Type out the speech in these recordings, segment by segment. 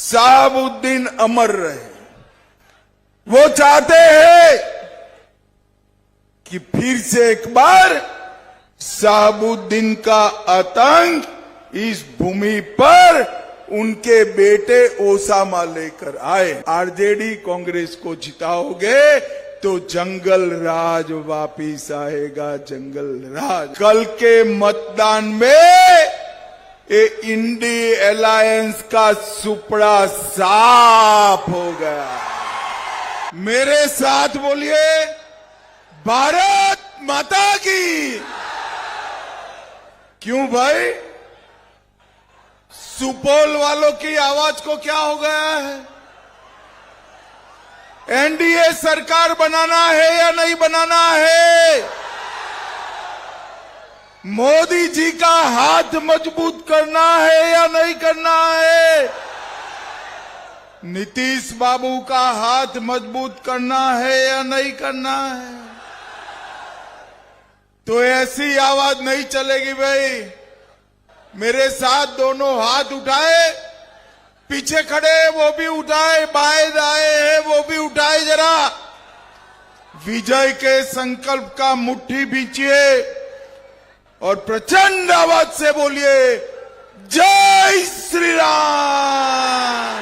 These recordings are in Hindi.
शहाबुद्दीन अमर रहे। वो चाहते हैं कि फिर से एक बार शहाबुद्दीन का आतंक इस भूमि पर उनके बेटे ओसामा लेकर आए। आरजेडी कांग्रेस को जिताओगे तो जंगल राज वापिस आएगा, जंगल राज। कल के मतदान में ये इंडी अलायंस का सुपड़ा साफ हो गया। मेरे साथ बोलिए, भारत माता की। क्यों भाई, सुपौल वालों की आवाज को क्या हो गया है? एनडीए सरकार बनाना है या नहीं बनाना है? मोदी जी का हाथ मजबूत करना है या नहीं करना है? नीतीश बाबू का हाथ मजबूत करना है या नहीं करना है? तो ऐसी आवाज नहीं चलेगी भाई। मेरे साथ दोनों हाथ उठाए, पीछे खड़े हैं वो भी उठाए, बाएं दाएं हैं वो भी उठाए। जरा विजय के संकल्प का मुट्ठी बींचिए और प्रचंड आवाज से बोलिए, जय श्री राम,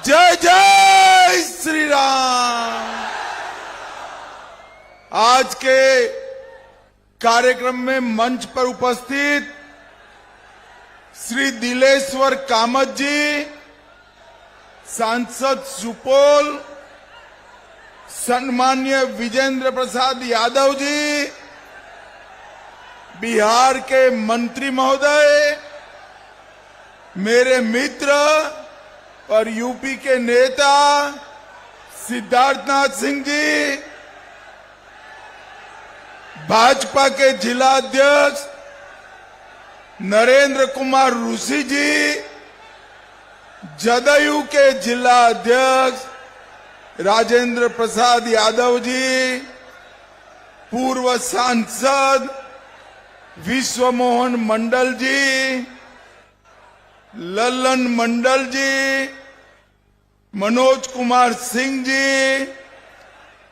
जय जय श्री राम। आज के कार्यक्रम में मंच पर उपस्थित श्री दिलेश्वर कामत जी, सांसद सुपौल, सम्मान्य विजेंद्र प्रसाद यादव जी, बिहार के मंत्री महोदय, मेरे मित्र और यूपी के नेता सिद्धार्थनाथ सिंह जी, भाजपा के जिला अध्यक्ष नरेंद्र कुमार ऋषि जी, जदयू के जिला अध्यक्ष राजेंद्र प्रसाद यादव जी, पूर्व सांसद विश्व मोहन मंडल जी, लल्लन मंडल जी, मनोज कुमार सिंह जी,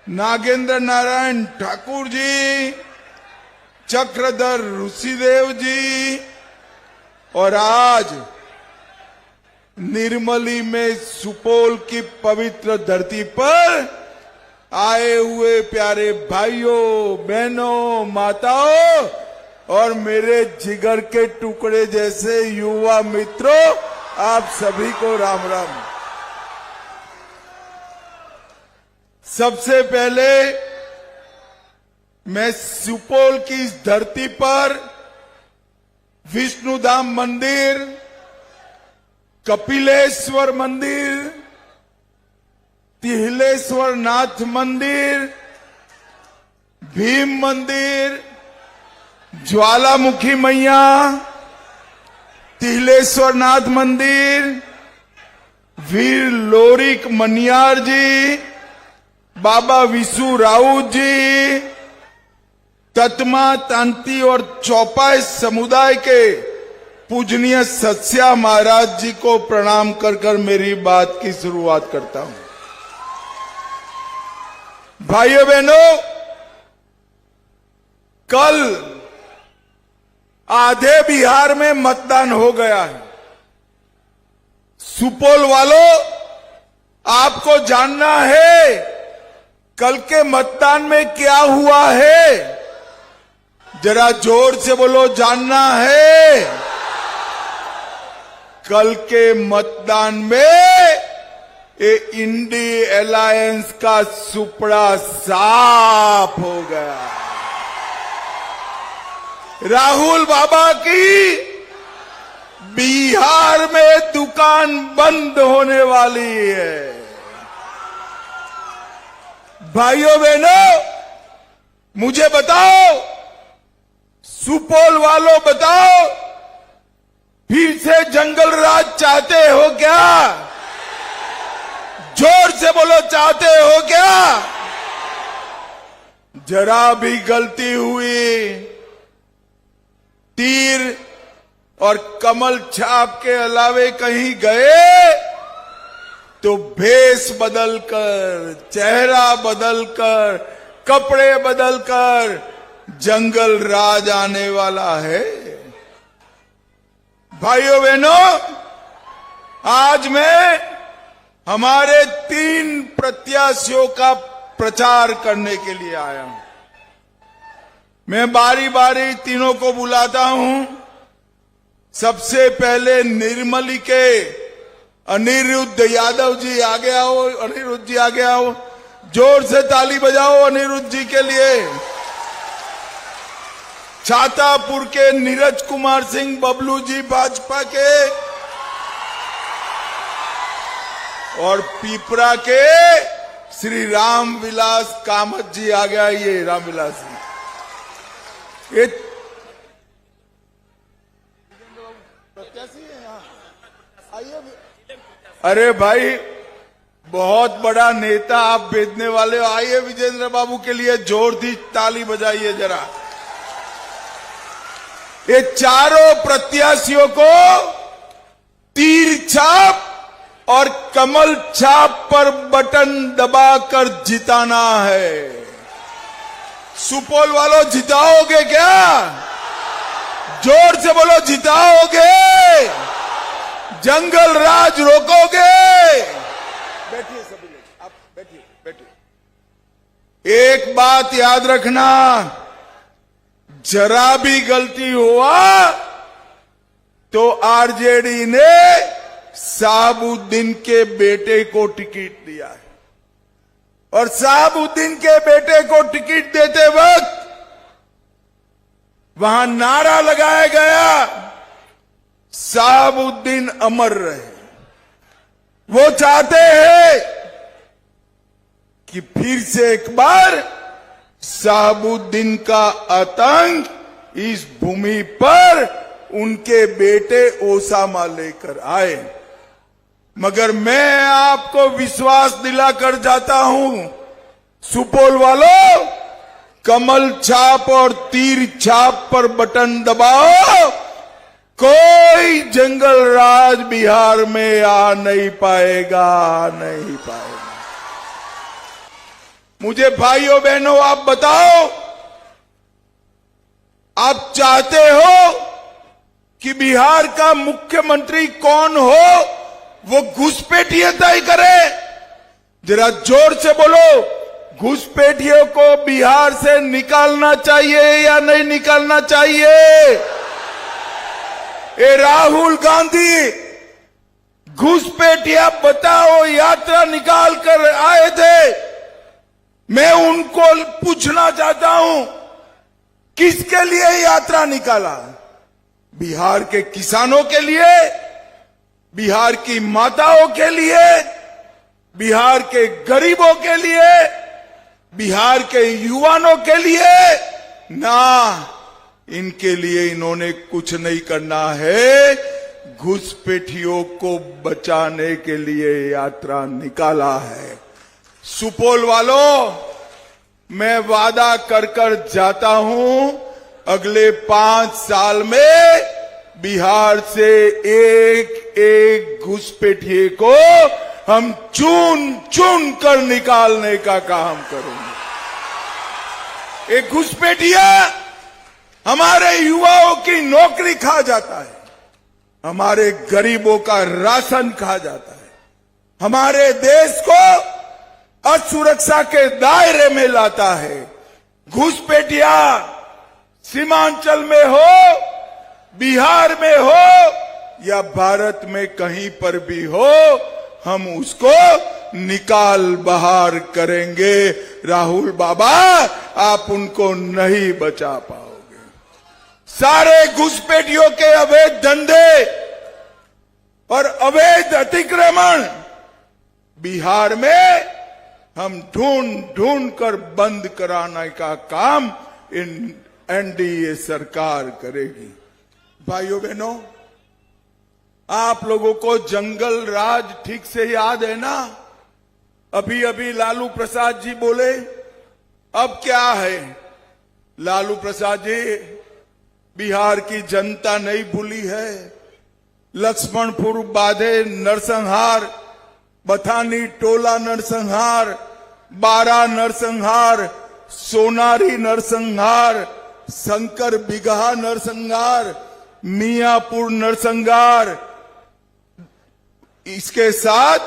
नागेंद्र नारायण ठाकुर जी, चक्रधर ऋषिदेव जी, और आज निर्मली में सुपौल की पवित्र धरती पर आए हुए प्यारे भाइयों, बहनों, माताओं और मेरे जिगर के टुकड़े जैसे युवा मित्रों, आप सभी को राम राम। सबसे पहले मैं सुपौल की इस धरती पर विष्णुधाम मंदिर, कपिलेश्वर मंदिर, तिहलेश्वर नाथ मंदिर, भीम मंदिर, ज्वालामुखी मैया, तिहलेश्वर नाथ मंदिर, वीर लोरिक मनियार जी, बाबा विशु राउत जी, ततमा, तांती और चौपाई समुदाय के पूजनीय सत्स्या महाराज जी को प्रणाम कर कर मेरी बात की शुरुआत करता हूं। भाइयों बहनों, कल आधे बिहार में मतदान हो गया है। सुपौल वालों, आपको जानना है कल के मतदान में क्या हुआ है? जरा जोर से बोलो, जानना है? कल के मतदान में ये इंडी अलायंस का सुपड़ा साफ हो गया। राहुल बाबा की बिहार में दुकान बंद होने वाली है। भाइयों बहनों, मुझे बताओ, सुपौल वालों बताओ, फिर से जंगल राज चाहते हो क्या? जोर से बोलो, चाहते हो क्या? जरा भी गलती हुई, तीर और कमल छाप के अलावे कहीं गए तो भेष बदलकर, चेहरा बदलकर, कपड़े बदलकर जंगल राज आने वाला है। भाइयों बहनों, आज मैं हमारे 3 प्रत्याशियों का प्रचार करने के लिए आया हूं। मैं बारी बारी तीनों को बुलाता हूं। सबसे पहले निर्मली के अनिरुद्ध यादव जी आगे आओ। अनिरुद्ध जी आगे आओ, जोर से ताली बजाओ अनिरुद्ध जी के लिए। छातापुर के नीरज कुमार सिंह बबलू जी भाजपा के, और पीपरा के श्री रामविलास कामत जी आ गया। ये रामविलास जी ये प्रत्याशी है यहाँ, आइए। अरे भाई, बहुत बड़ा नेता आप भेजने वाले हो। आइए विजेंद्र बाबू के लिए जोर दी ताली बजाइए जरा। ये चारों प्रत्याशियों को तीर छाप और कमल छाप पर बटन दबाकर जिताना है। सुपौल वालों, जिताओगे क्या? जोर से बोलो, जिताओगे? जंगल राज रोकोगे? बैठिए सभी लोग, आप बैठिए बैठिए। एक बात याद रखना, जरा भी गलती हुआ तो आरजेडी ने साहबुद्दीन के बेटे को टिकट दिया है, और साहबुद्दीन के बेटे को टिकट देते वक्त वहां नारा लगाया गया, साहबुद्दीन अमर रहे। वो चाहते हैं कि फिर से एक बार साहबुद्दीन का आतंक इस भूमि पर उनके बेटे ओसामा लेकर आए। मगर मैं आपको विश्वास दिलाकर जाता हूं, सुपौल वालों, कमल छाप और तीर छाप पर बटन दबाओ, कोई जंगल राज बिहार में आ नहीं पाएगा, नहीं पाएगा। मुझे भाइयों बहनों आप बताओ, आप चाहते हो कि बिहार का मुख्यमंत्री कौन हो वो घुसपैठिए तय करे? जरा जोर से बोलो, घुसपैठियों को बिहार से निकालना चाहिए या नहीं निकालना चाहिए? ए राहुल गांधी, घुसपैठिया बताओ यात्रा निकाल कर आए थे। मैं उनको पूछना चाहता हूं, किसके लिए यात्रा निकाला? बिहार के किसानों के लिए, बिहार की माताओं के लिए, बिहार के गरीबों के लिए, बिहार के युवाओं के लिए? ना, इनके लिए इन्होंने कुछ नहीं करना है। घुसपैठियों को बचाने के लिए यात्रा निकाला है। सुपौल वालों, मैं वादा कर जाता हूं, अगले 5 साल में बिहार से एक एक घुसपैठिए को हम चुन चुन कर निकालने का काम करेंगे। एक घुसपैठिया हमारे युवाओं की नौकरी खा जाता है, हमारे गरीबों का राशन खा जाता है, हमारे देश को असुरक्षा के दायरे में लाता है। घुसपैठिया सीमांचल में हो, बिहार में हो या भारत में कहीं पर भी हो, हम उसको निकाल बाहर करेंगे। राहुल बाबा, आप उनको नहीं बचा पाओगे। सारे घुसपैठियों के अवैध धंधे और अवैध अतिक्रमण बिहार में हम ढूंढ ढूंढ कर बंद कराने का काम एनडीए सरकार करेगी। भाइयों बहनों, आप लोगों को जंगल राज ठीक से याद है ना? अभी अभी लालू प्रसाद जी बोले, अब क्या है? लालू प्रसाद जी, बिहार की जनता नहीं भूली है। लक्ष्मणपुर बाधे नरसंहार बथानी टोला नरसंहार, बारा नरसंहार, सोनारी नरसंहार, शंकर बिगहा नरसंहार, मियापुर नरसंहार, इसके साथ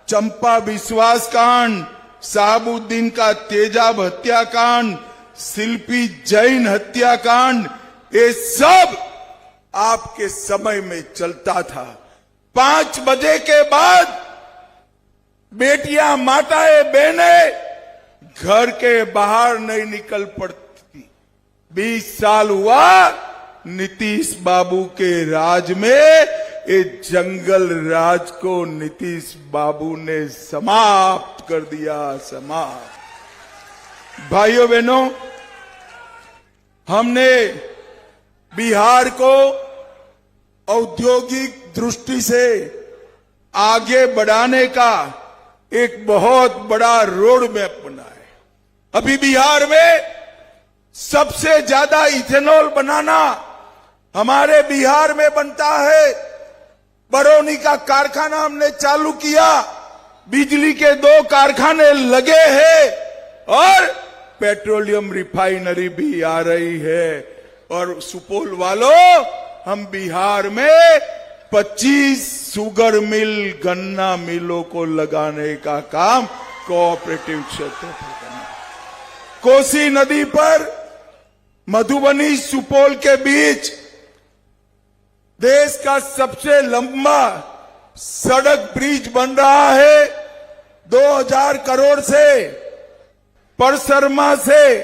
चंपा विश्वास कांड, साहबुद्दीन का तेजाब हत्याकांड, शिल्पी जैन हत्याकांड, ये सब आपके समय में चलता था। 5 बजे के बाद बेटियां, माताएं, बहनें घर के बाहर नहीं निकल पड़ती। 20 साल हुआ नीतीश बाबू के राज में, ये जंगल राज को नीतीश बाबू ने समाप्त कर दिया, समाप्त। भाइयों बहनों, हमने बिहार को औद्योगिक दृष्टि से आगे बढ़ाने का एक बहुत बड़ा रोड मैप बना है। अभी बिहार में सबसे ज्यादा इथेनॉल बनाना हमारे बिहार में बनता है। बरौनी का कारखाना हमने चालू किया, बिजली के 2 कारखाने लगे हैं और पेट्रोलियम रिफाइनरी भी आ रही है। और सुपौल वालों, हम बिहार में 25 शुगर मिल, गन्ना मिलों को लगाने का काम कोऑपरेटिव क्षेत्र पर करना। कोसी नदी पर मधुबनी सुपौल के बीच देश का सबसे लंबा सड़क ब्रिज बन रहा है। 2000 करोड़ से परसरमा से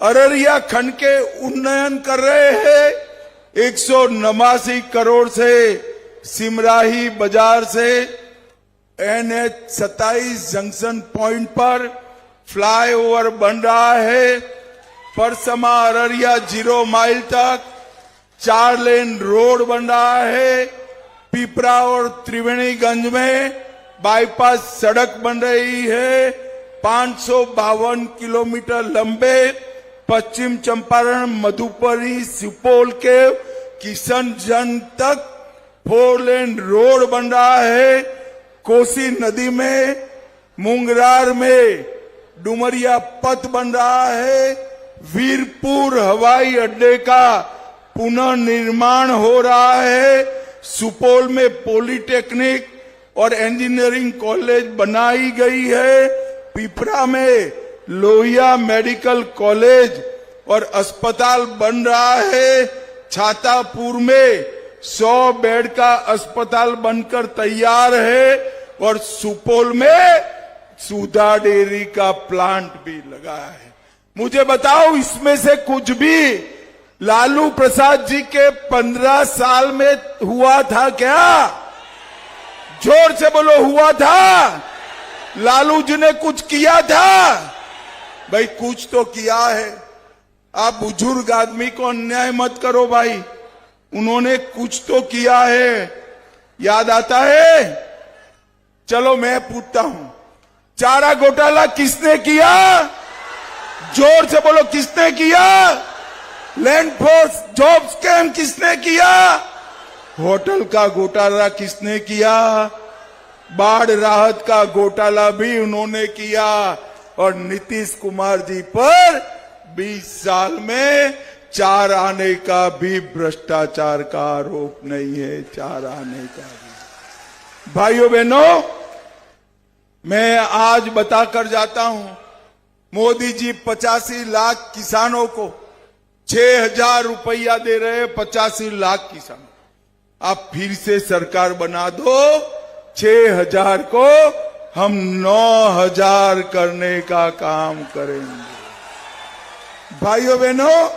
अररिया खंड के उन्नयन कर रहे हैं। 189 करोड़ से सिमराही बाजार से NH 27 जंक्शन पॉइंट पर फ्लाईओवर बन रहा है। परसमा अररिया 0 माइल तक 4 लेन रोड बन रहा है। पिपरा और त्रिवेणीगंज में बाईपास सड़क बन रही है। 552 किलोमीटर लंबे पश्चिम चंपारण, मधुबनी, सुपौल के किशनगंज तक 4 लेन रोड बन रहा है। कोसी नदी में मुंगरार में डुमरिया पथ बन रहा है। वीरपुर हवाई अड्डे का पुनर्निर्माण हो रहा है। सुपौल में पॉलिटेक्निक और इंजीनियरिंग कॉलेज बनाई गई है। पिपरा में लोहिया मेडिकल कॉलेज और अस्पताल बन रहा है। छातापुर में 100 बेड का अस्पताल बनकर तैयार है और सुपौल में सुधा डेयरी का प्लांट भी लगा है। मुझे बताओ, इसमें से कुछ भी लालू प्रसाद जी के 15 साल में हुआ था क्या? जोर से बोलो, हुआ था? लालू जी ने कुछ किया था? भाई कुछ तो किया है। आप बुजुर्ग आदमी को अन्याय मत करो भाई, उन्होंने कुछ तो किया है। याद आता है? चलो मैं पूछता हूं, चारा घोटाला किसने किया? जोर से बोलो, किसने किया? लैंड फोर्स जॉब स्कैम किसने किया? होटल का घोटाला किसने किया? बाढ़ राहत का घोटाला भी उन्होंने किया। और नीतीश कुमार जी पर 20 साल में 4 आने का भी भ्रष्टाचार का आरोप नहीं है। 4 आने का भी। भाइयों बहनों, मैं आज बताकर जाता हूं, मोदी जी 85 लाख किसानों को 6,000 रुपया दे रहे हैं। 85 लाख किसान, आप फिर से सरकार बना दो, 6,000 को हम 9,000 करने का काम करेंगे। भाइयों बहनों,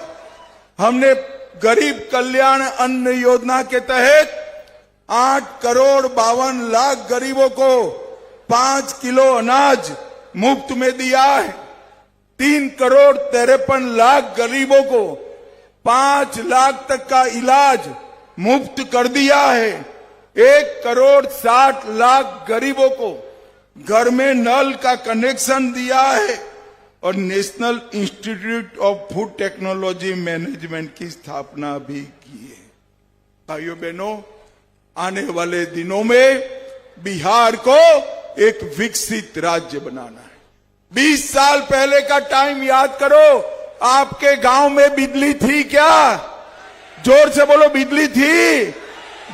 हमने गरीब कल्याण अन्न योजना के तहत 8 करोड़ 52 लाख गरीबों को 5 किलो अनाज मुफ्त में दिया है। 3 करोड़ 53 लाख गरीबों को 5 लाख तक का इलाज मुफ्त कर दिया है। 1 करोड़ 60 लाख गरीबों को घर में नल का कनेक्शन दिया है और national institute of food technology management की स्थापना भी की है। भाइयों बहनों, आने वाले दिनों में बिहार को एक विकसित राज्य बनाना है। 20 साल पहले का टाइम याद करो, आपके गांव में बिजली थी क्या? जोर से बोलो, बिजली थी?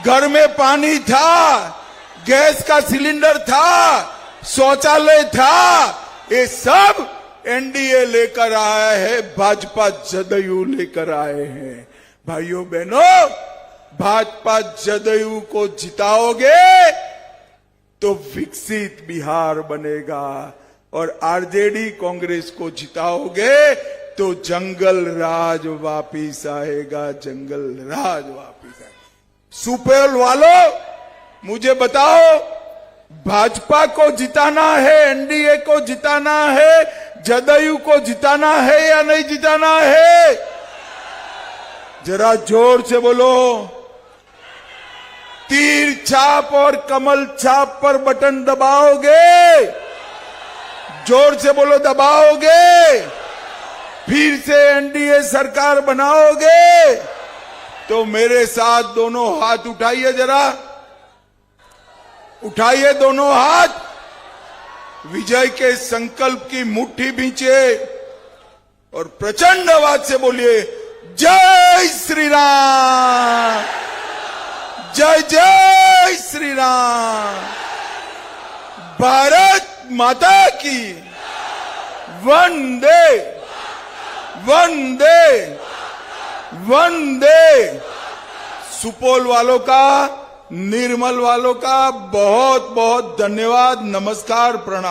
घर में पानी था? गैस का सिलेंडर था? शौचालय था? ये सब एनडीए लेकर आया है, भाजपा जदयू लेकर आए हैं। भाइयों बहनों, भाजपा जदयू को जिताओगे तो विकसित बिहार बनेगा, और आरजेडी कांग्रेस को जिताओगे तो जंगल राज वापिस आएगा, जंगल राज वापिस आएगा। सुपौल वालों, मुझे बताओ, भाजपा को जिताना है, एनडीए को जिताना है, जदयू को जिताना है या नहीं जिताना है? जरा जोर से बोलो। तीर छाप और कमल छाप पर बटन दबाओगे? जोर से बोलो, दबाओगे? फिर से एनडीए सरकार बनाओगे? तो मेरे साथ दोनों हाथ उठाइए, जरा उठाइए दोनों हाथ, विजय के संकल्प की मुट्ठी भींचे और प्रचंड आवाज से बोलिए, जय श्री राम, जय जय श्री राम, भारत माता की, वंदे वंदे वंदे। सुपौल वालों का, निर्मल वालों का बहुत बहुत धन्यवाद, नमस्कार, प्रणाम।